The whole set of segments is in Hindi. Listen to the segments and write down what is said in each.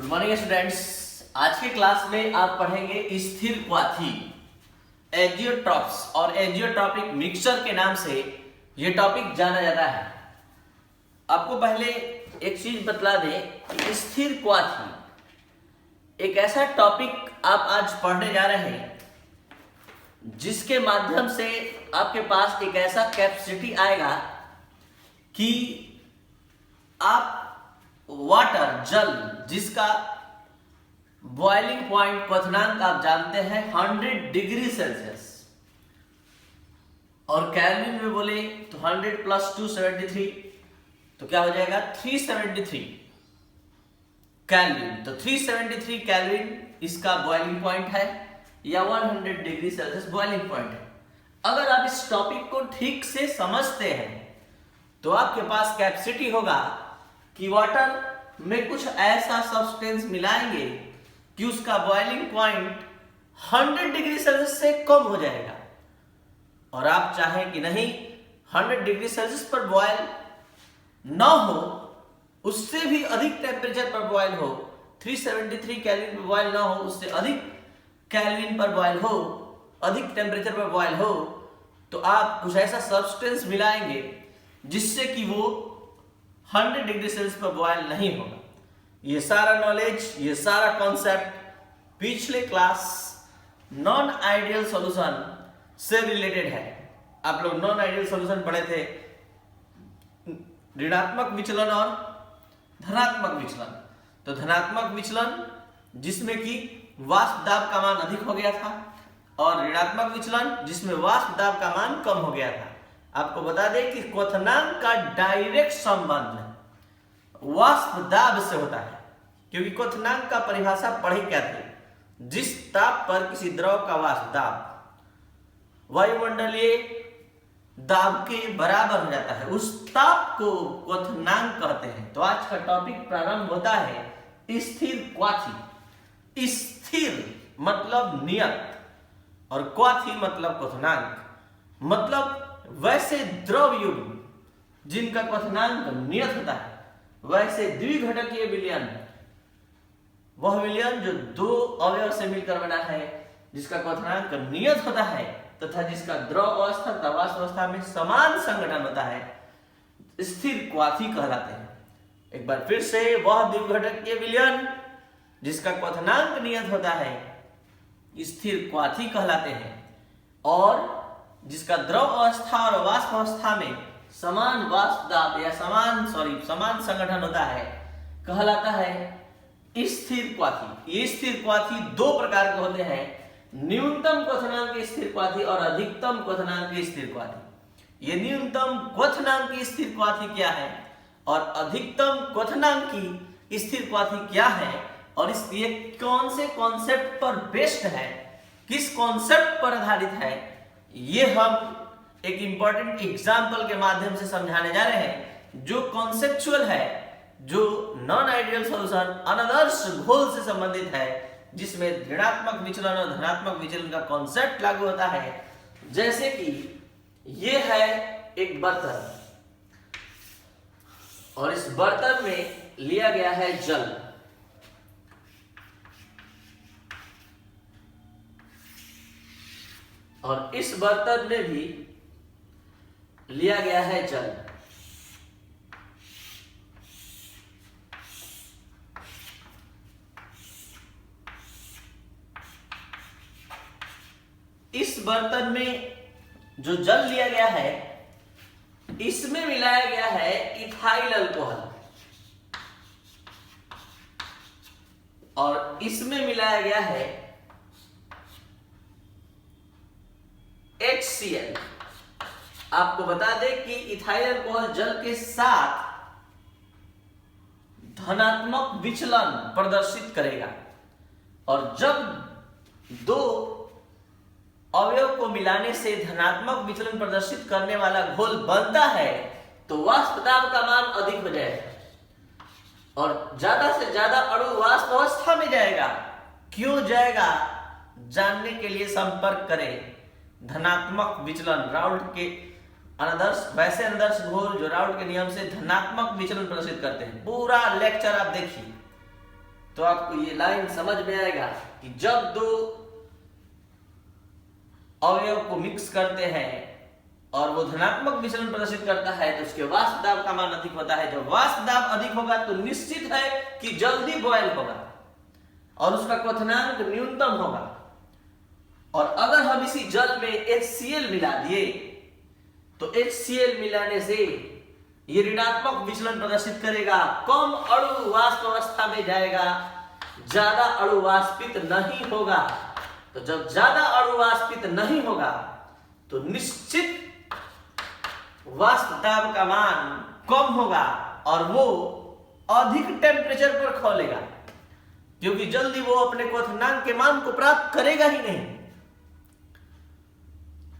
Good morning students. आज के क्लास में आप पढ़ेंगे स्थिर क्वाथी, एजियोट्रॉप्स और एजियोट्रॉपिक मिक्सचर के नाम से ये टॉपिक जाना जाता है। आपको पहले एक चीज बतला दें कि स्थिर क्वाथी एक ऐसा टॉपिक आप आज पढ़ने जा रहे हैं जिसके माध्यम से आपके पास एक ऐसा कैपेसिटी आएगा कि आप वाटर जल जिसका बॉइलिंग पॉइंट क्वथनांक आप जानते हैं 100 डिग्री सेल्सियस और केल्विन में बोले तो 100 + 273 तो क्या हो जाएगा 373 केल्विन। तो 373 केल्विन इसका बॉइलिंग पॉइंट है या 100 डिग्री सेल्सियस बॉइलिंग पॉइंट है। अगर आप इस टॉपिक को ठीक से समझते हैं तो आपके पास कैपेसिटी होगा कि वाटर में कुछ ऐसा सब्सटेंस मिलाएंगे कि उसका बॉइलिंग पॉइंट 100 डिग्री सेल्सियस से कम हो जाएगा और आप चाहें कि नहीं 100 डिग्री सेल्सियस पर बॉयल ना हो, उससे भी अधिक टेम्परेचर पर बॉयल हो, 373 केल्विन पर बॉयल ना हो, उससे अधिक केल्विन पर बॉयल हो, अधिक टेम्परेचर पर बॉयल हो, तो आप कुछ ऐसा सब्सटेंस मिलाएंगे जिससे कि वो 100 डिग्री सेल्सियस पर बॉयल नहीं होगा। ये सारा नॉलेज, ये सारा कॉन्सेप्ट पिछले क्लास नॉन आइडियल सॉल्यूशन से रिलेटेड है। आप लोग नॉन आइडियल सॉल्यूशन पढ़े थे, ऋणात्मक विचलन और धनात्मक विचलन। तो धनात्मक विचलन जिसमें कि वाष्प दाब का मान अधिक हो गया था और ऋणात्मक विचलन जिसमें वाष्प दाब का मान कम हो गया था। आपको बता दें कि क्वथनांक का डायरेक्ट संबंध वाष्प दाब से होता है, क्योंकि क्वथनांक का परिभाषा पढ़ी क्या थी, जिस ताप पर किसी द्रव का वाष्प दाब वायुमंडलीय दाब के बराबर हो जाता है उस ताप को क्वथनांक कहते हैं। तो आज का टॉपिक प्रारंभ होता है स्थिर क्वाथी। स्थिर मतलब नियत और क्वाथी मतलब क्वथनांक, मतलब वैसे द्रव युग्म जिनका क्वथनांक नियत होता है, वैसे द्विघटकीय विलयन वह विलयन जो दो अवयव से मिलकर बना है, जिसका क्वथनांक नियत होता है तथा जिसका द्रव अवस्था तथा वाष्प अवस्था में समान संगठन होता है, स्थिर क्वाथी कहलाते हैं। एक बार फिर से, वह द्विघटकीय विलयन जिसका क्वथनांक नियत होता है स्थिर क्वाथी कहलाते हैं और जिसका द्रव अवस्था और वाष्प अवस्था में समान वाष्प दाब या समान संगठन होता है कहलाता है स्थिर क्वाथी। ये स्थिर क्वाथी दो प्रकार के होते हैं, न्यूनतम क्वथनांक की स्थिर क्वाथी और अधिकतम क्वथनांक की स्थिर क्वाथी। ये न्यूनतम क्वथनांक की स्थिर क्वाथी क्या है और अधिकतम क्वथनांक की स्थिर क्वाथी क्या है और ये कौन से कॉन्सेप्ट पर बेस्ड है, किस कॉन्सेप्ट पर आधारित है, ये हम एक इंपॉर्टेंट एग्जाम्पल के माध्यम से समझाने जा रहे हैं, जो कॉन्सेप्चुअल है, जो नॉन आइडियल सॉल्यूशन अनादर्श घोल से संबंधित है, जिसमें ऋणात्मक विचलन और धनात्मक विचलन का कॉन्सेप्ट लागू होता है। जैसे कि ये है एक बर्तन और इस बर्तन में लिया गया है जल और इस बर्तन में भी लिया गया है जल। इस बर्तन में जो जल लिया गया है इसमें मिलाया गया है इथाइल अल्कोहल और इसमें मिलाया गया है HCl। आपको बता दें कि इथाइल अल्कोहल जल के साथ धनात्मक विचलन प्रदर्शित करेगा और जब दो अवयव को मिलाने से धनात्मक विचलन प्रदर्शित करने वाला घोल बनता है तो वाष्प दाब का मान अधिक हो जाएगा और ज्यादा से ज्यादा अणु वाष्प अवस्था में जाएगा। क्यों जाएगा जानने के लिए संपर्क करें धनात्मक विचलन राउल्ट के अनादर्श वैसे आदर्श घोल जो राउल्ट के नियम से धनात्मक विचलन प्रदर्शित करते हैं। पूरा लेक्चर आप देखिए तो आपको ये लाइन समझ में आएगा कि जब दो अवयव को मिक्स करते हैं और वो धनात्मक विचलन प्रदर्शित करता है तो उसके वाष्प दाब का मान अधिक होता है। जब वाष्प दाब अधिक होगा तो निश्चित है कि जल्दी बॉयल होगा और उसका क्वथनांक न्यूनतम होगा। और अगर हम इसी जल में HCl मिला दिए तो HCl मिलाने से ये ऋणात्मक विचलन प्रदर्शित करेगा, कम अणु वाष्प अवस्था में जाएगा, ज्यादा अणु वाष्पित नहीं होगा। तो जब ज्यादा अणु वाष्पित नहीं होगा तो निश्चित वाष्प दाब का मान कम होगा और वो अधिक टेम्परेचर पर खौलेगा, क्योंकि जल्दी वो अपने क्वथनांक के मान को प्राप्त करेगा ही नहीं।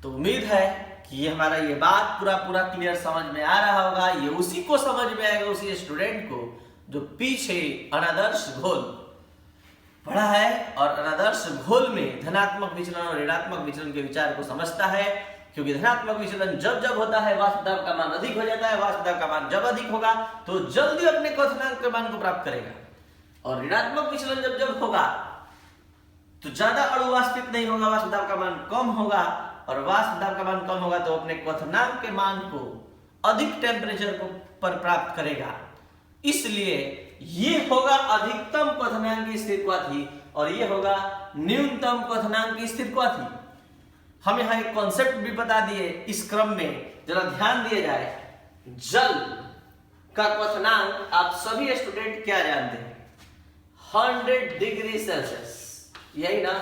तो उम्मीद है कि ये हमारा ये बात पूरा क्लियर समझ में आ रहा होगा। ये उसी को समझ में आएगा, उसी स्टूडेंट को जो पीछे अनादर्श घोल पढ़ा है और अनादर्श घोल में धनात्मक विचलन और ऋणात्मक विचलन के विचार को समझता है। क्योंकि धनात्मक विचलन जब होता है वाष्प दाब का मान अधिक हो जाता है, वाष्प दाब का मान जब अधिक होगा तो जल्दी अपने क्वथनांक के मान को प्राप्त करेगा, और ऋणात्मक विचलन जब होगा तो ज्यादा अणु वाष्पित नहीं होगा, वाष्प दाब का मान कम होगा, और वाष्प दाब का मान कम होगा तो अपने क्वथनांक के मान को अधिक टेम्परेचर पर प्राप्त करेगा। इसलिए ये होगा अधिकतम क्वथनांक की स्थिर क्वाथी और ये होगा न्यूनतम क्वथनांक की स्थिर क्वाथी। हम यहाँ एक कॉन्सेप्ट भी बता दिए इस क्रम में, जरा ध्यान दिया जाए। जल का क्वथनांक आप सभी स्टूडेंट क्या जानते हैं? 100 डिग्री सेल्सियस, यही ना,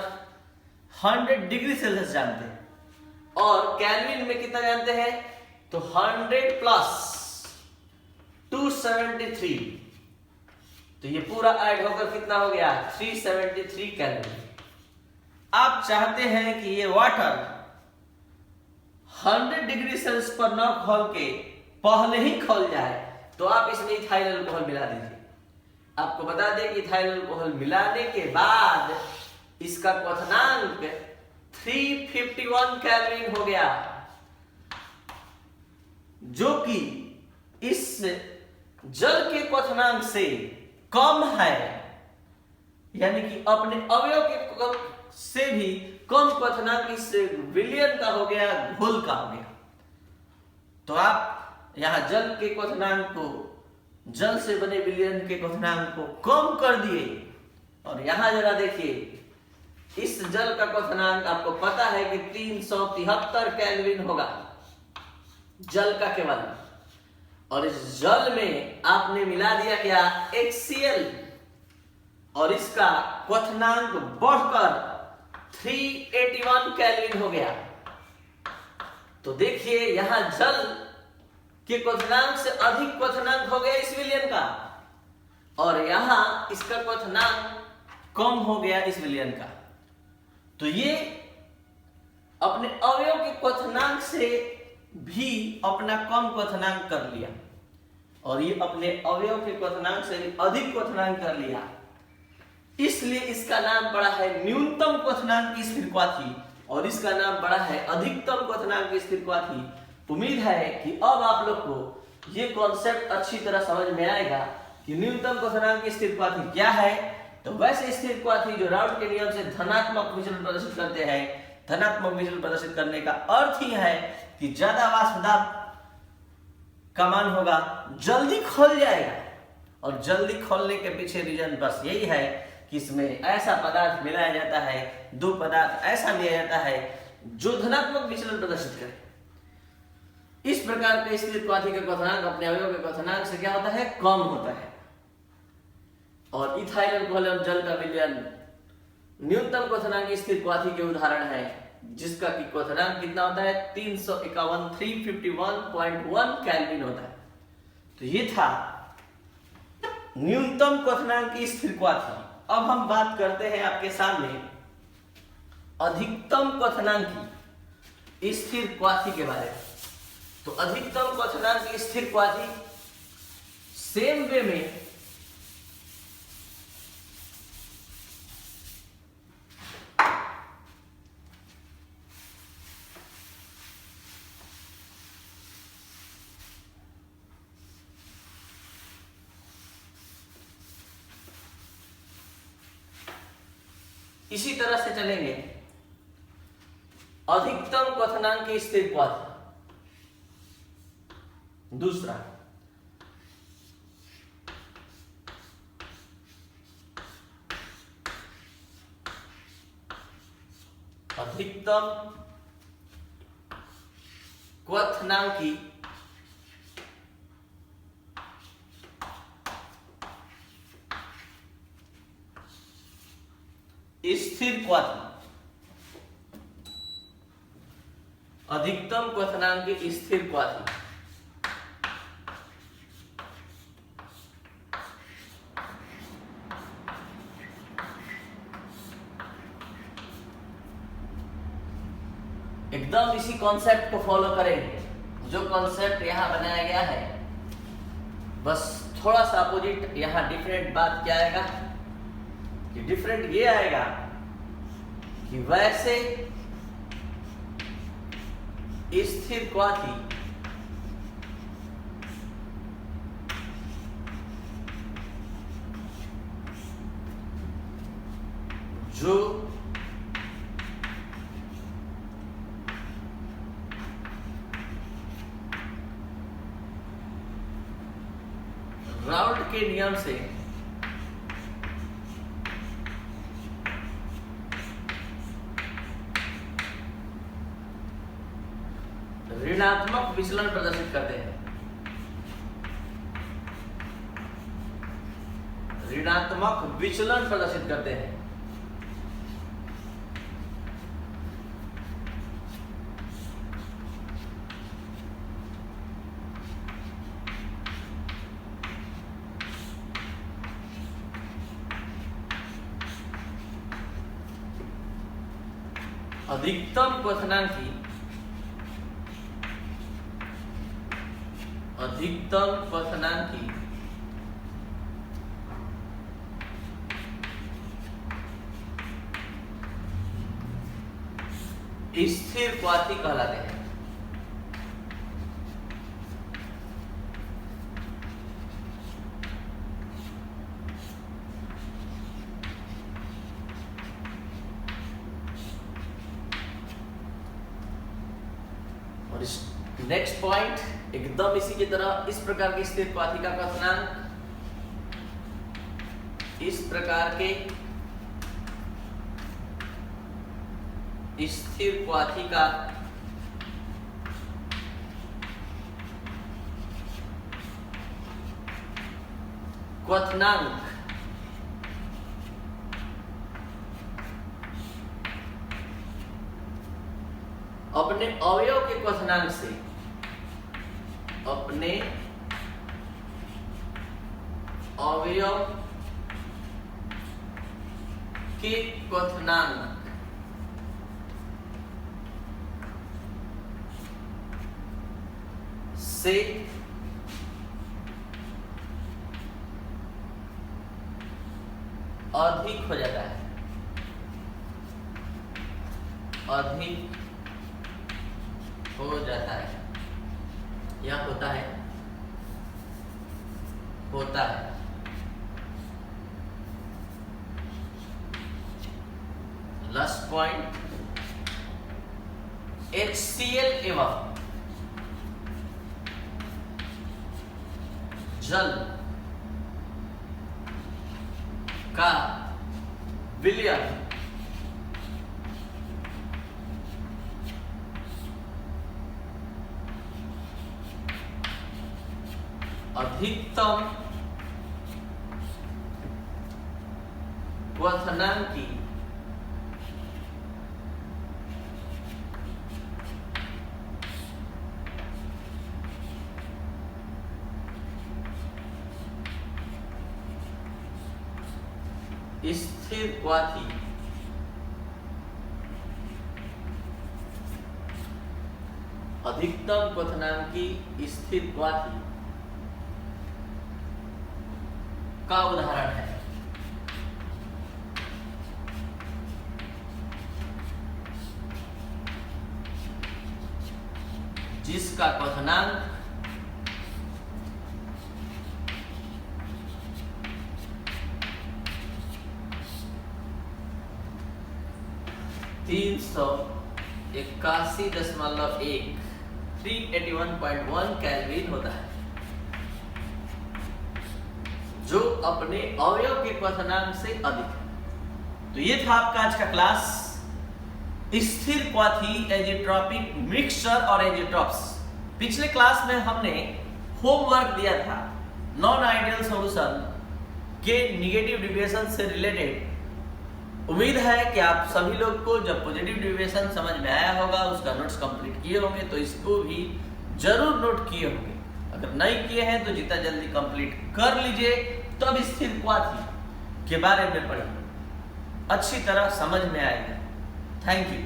100 डिग्री सेल्सियस जानते हैं। और केल्विन में कितना जानते हैं? तो 100 प्लस 273, तो ये पूरा ऐड होकर कितना हो गया? 373 केल्विन। आप चाहते हैं कि ये वाटर 100 डिग्री सेल्सियस पर न खौल के पहले ही खौल जाए, तो आप इसमें इथाइल अल्कोहल मिला दीजिए। आपको बता दें कि इथाइल अल्कोहल मिलाने के बाद इसका क्वथनांक 351 केल्विन हो गया, जो कि इस जल के क्वथनांक से कम है, यानी कि अपने अवयव के से भी कम क्वथनांक इस विलयन का हो गया, घोल का हो गया। तो आप यहां जल के क्वथनांक को, जल से बने विलयन के क्वथनांक को कम कर दिए, और यहां जरा देखिए, इस जल का क्वथनांक आपको पता है कि 373 केल्विन होगा जल का केवल, और इस जल में आपने मिला दिया क्या? HCl, और इसका क्वथनांक बढ़कर 381 केल्विन हो गया। तो देखिए यहां जल के क्वथनांक से अधिक क्वथनांक हो गया इस विलयन का, और यहां इसका क्वथनांक कम हो गया इस विलयन का। तो ये अपने अवयव के क्वथनांक से भी अपना कम क्वथनांक कर लिया, और ये अपने अवयव के क्वथनांक से भी अधिक क्वथनांक कर लिया। इसलिए इसका नाम पड़ा है न्यूनतम क्वथनांक की स्थिर क्वाथी, और इसका नाम पड़ा है अधिकतम क्वथनांक की स्थिर क्वाथी। उम्मीद है कि अब आप लोग को ये कॉन्सेप्ट अच्छी तरह समझ में आएगा कि न्यूनतम क्वथनांक की स्थिर क्वाथी क्या है। तो वैसे स्थिर क्वाथी जो राउट के नियम से धनात्मक विचलन प्रदर्शित करते हैं, धनात्मक विचलन प्रदर्शित करने का अर्थ ही है कि ज्यादा वाष्प दाब का मान होगा, जल्दी खोल जाएगा, और जल्दी खोलने के पीछे रीजन बस यही है कि इसमें ऐसा पदार्थ मिलाया जाता है, दो पदार्थ ऐसा लिया जाता है जो धनात्मक विचलन प्रदर्शित करे। इस प्रकार के स्थिर क्वाथी का क्वथनांक अपने अवयव के क्वथनांक से क्या होता है? कम होता है। और इथाइल अल्कोहल और जल का विलयन न्यूनतम क्वथनांक की स्थिर क्वाथी के उदाहरण है, जिसका कि क्वथनांक कितना होता है? 351 केल्विन होता है। तो ये था न्यूनतम क्वथनांक की स्थिर क्वाथी। अब हम बात करते हैं आपके सामने अधिकतम क्वथनांक की स्थिर क्वाथी के बारे में। तो अधिकतम क्वथनांक की स्थिर क्वाथी सेम वे में इसी तरह से चलेंगे। अधिकतम क्वथनांक की स्थिर क्वाथी। दूसरा, अधिकतम क्वथनांकी स्थिर क्वाथी। अधिकतम क्वथनांकी स्थिर क्वाथी। एकदम इसी कॉन्सेप्ट को फॉलो करेंगे जो कॉन्सेप्ट यहां बनाया गया है, बस थोड़ा सा अपोजिट। यहां डिफरेंट बात क्या आएगा कि डिफरेंट ये आएगा कि वैसे स्थिर क्वाथी जो राउल्ट के नियम से ऋणात्मक विचलन प्रदर्शित करते हैं। ऋणात्मक विचलन प्रदर्शित करते हैं। अधिकतम क्वथनांकी स्थिर क्वाथी कहलाते हैं। और इस नेक्स्ट पॉइंट एकदम इसी की तरह, इस प्रकार की स्थिर क्वाथी का क्वथनांक, इस प्रकार के स्थिर क्वाथी का क्वथनांक अपने अवयव के क्वथनांक से, अपने अवयव के क्वथनांक से अधिक हो जाता है, अधिक हो जाता है, या होता है, होता है। लास्ट पॉइंट, HCl एवं जल का विलयन अधिकतम क्वथनांकी स्थिर क्वाथी अधिकतम क्वथनांकी स्थिर क्वाथी का उदाहरण है। जिसका क्वथनांक 381.1 केल्विन होता है, जो अपने अवयव के क्वथनांक से अधिक है। तो ये था आपका आज का क्लास, स्थिर क्वाथी, एजिट्रॉपिक मिक्सचर और एजिट्रॉप्स। पिछले क्लास में हमने होमवर्क दिया था नॉन आइडियल सॉल्यूशन के निगेटिव डेविएशन से रिलेटेड। उम्मीद है कि आप सभी लोग को जब पॉजिटिव डेविएशन समझ में आया होगा, उसका नोट्स कंप्लीट किए होंगे, तो इसको भी जरूर नोट किए होंगे। अगर नहीं किए हैं तो जितना जल्दी कंप्लीट कर लीजिए, तब स्थिर क्वाथी के बारे में पढ़िए, अच्छी तरह समझ में आएगा। Thank you.